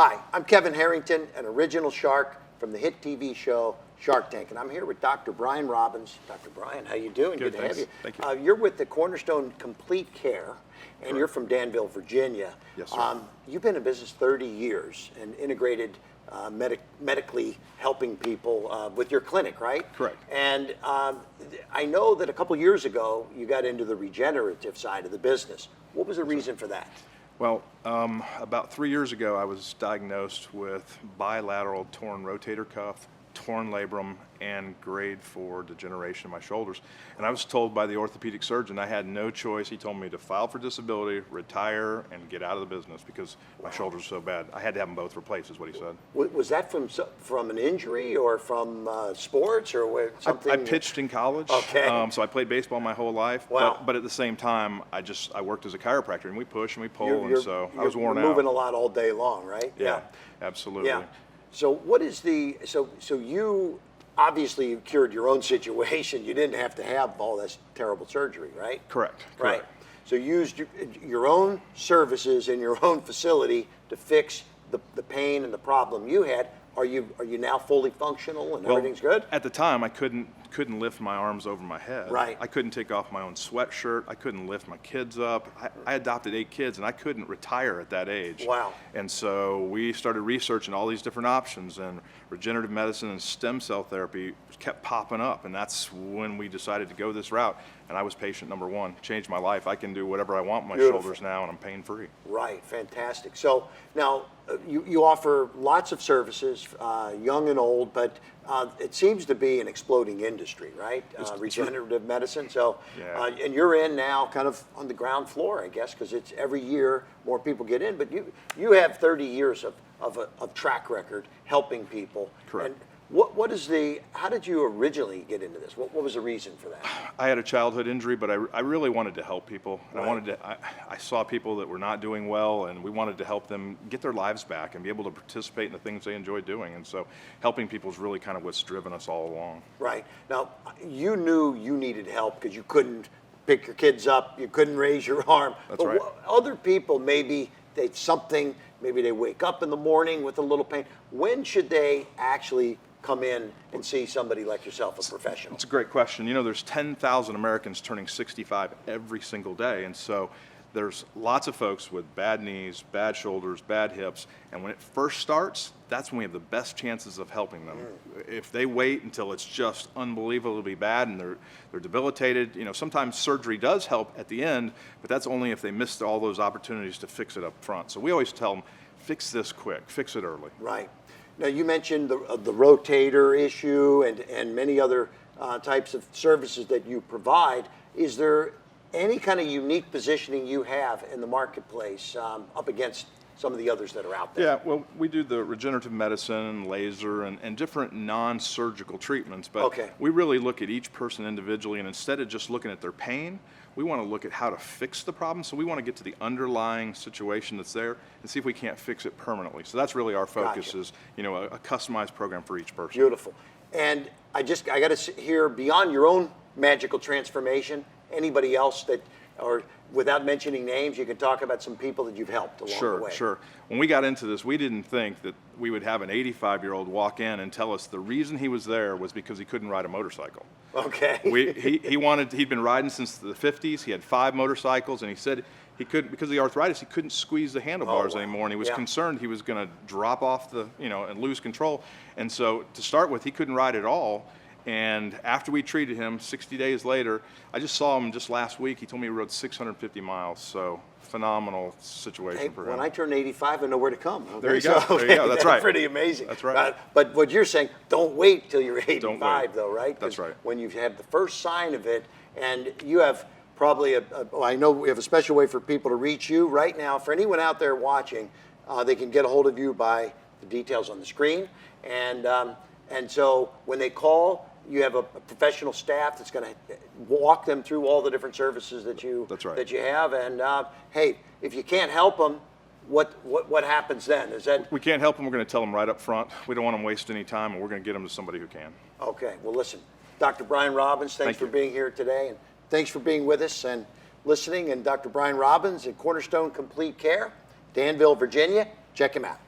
Hi, I'm Kevin Harrington, an original shark from the hit TV show Shark Tank, and I'm here with Dr. Brian Robbins. Dr. Brian, how you doing? Good to have you. Thank you. You're with the Cornerstone Complete Care, and you're from Danville, Virginia. Yes, sir. You've been in business 30 years and integrated medically helping people with your clinic, right? Correct. And I know that a couple years ago, you got into the regenerative side of the business. What was the reason for that? Well, about 3 years ago, I was diagnosed with bilateral torn rotator cuff, torn labrum, and grade 4 degeneration in my shoulders. And I was told by the orthopedic surgeon I had no choice. He told me to file for disability, retire, and get out of the business because my shoulders were so bad. I had to have them both replaced, is what he said. Was that from an injury or from sports or something? I pitched in college, okay. So I played baseball my whole life. Wow. But at the same time, I worked as a chiropractor, and we push and we pull, and so I was worn out. You're moving a lot all day long, right? Yeah, absolutely. Yeah. So what is so you obviously cured your own situation. You didn't have to have all this terrible surgery, right? Correct. Right. So you used your own services in your own facility to fix the pain and the problem you had. Are you now fully functional and everything's good? At the time, I couldn't lift my arms over my head. Right. I couldn't take off my own sweatshirt. I couldn't lift my kids up. I adopted 8 kids, and I couldn't retire at that age. Wow. And so we started researching all these different options, and regenerative medicine and stem cell therapy kept popping up, and that's when we decided to go this route. And I was patient number 1. Changed my life. I can do whatever I want with my shoulders now, and I'm pain-free. Right, fantastic. So now you offer lots of services, young and old, but it seems to be an exploding industry, right? Regenerative medicine. So, yeah. And you're in now kind of on the ground floor, I guess, because it's every year more people get in. But you have 30 years of track record helping people. Correct. And how did you originally get into this? What was the reason for that? I had a childhood injury, but I really wanted to help people. And Right. I saw people that were not doing well, and we wanted to help them get their lives back and be able to participate in the things they enjoy doing. And so helping people is really kind of what's driven us all along. Right. Now, you knew you needed help because you couldn't pick your kids up, you couldn't raise your arm. That's right. Other people, maybe maybe they wake up in the morning with a little pain. When should they actually come in and see somebody like yourself, a professional? It's a great question. You know, there's 10,000 Americans turning 65 every single day, and so there's lots of folks with bad knees, bad shoulders, bad hips, and when it first starts, that's when we have the best chances of helping them. If they wait until it's just unbelievably bad and they're debilitated, you know, sometimes surgery does help at the end, but that's only if they missed all those opportunities to fix it up front. So we always tell them, fix this quick, fix it early. Right. Now, you mentioned the rotator issue and many other types of services that you provide. Is there any kind of unique positioning you have in the marketplace up against some of the others that are out there? Yeah, well, we do the regenerative medicine, laser, and different non-surgical treatments, but okay. We really look at each person individually, and instead of just looking at their pain, we want to look at how to fix the problem. So we want to get to the underlying situation that's there and see if we can't fix it permanently. So that's really our focus. Gotcha. Is, you know, a customized program for each person. Beautiful. And I got to hear, beyond your own magical transformation, anybody else that, or without mentioning names, you can talk about some people that you've helped along the way. Sure. When we got into this, we didn't think that we would have an 85-year-old walk in and tell us the reason he was there was because he couldn't ride a motorcycle. Okay. He'd been riding since the 50s. He had 5 motorcycles, and he said he couldn't, because of the arthritis, he couldn't squeeze the handlebars anymore, and he was concerned he was going to drop off and lose control. And so to start with, he couldn't ride at all. And after we treated him, 60 days later, I just saw him just last week. He told me he rode 650 miles. So phenomenal situation for him. When I turn 85, I know where to come. Okay? There you go. There you go. That's right. Pretty amazing. That's right. But what you're saying, don't wait till you're 85, though, right? That's right. When you've had the first sign of it, and you have probably I know we have a special way for people to reach you right now. For anyone out there watching, they can get a hold of you by the details on the screen, and so when they call, you have a professional staff that's going to walk them through all the different services that you have. And hey, if you can't help them, what happens then? Is that we can't help them? We're going to tell them right up front. We don't want them to waste any time, and we're going to get them to somebody who can. Okay. Well, listen, Dr. Brian Robbins, thanks for being here today, and thanks for being with us and listening. And Dr. Brian Robbins at Cornerstone Complete Care, Danville, Virginia. Check him out.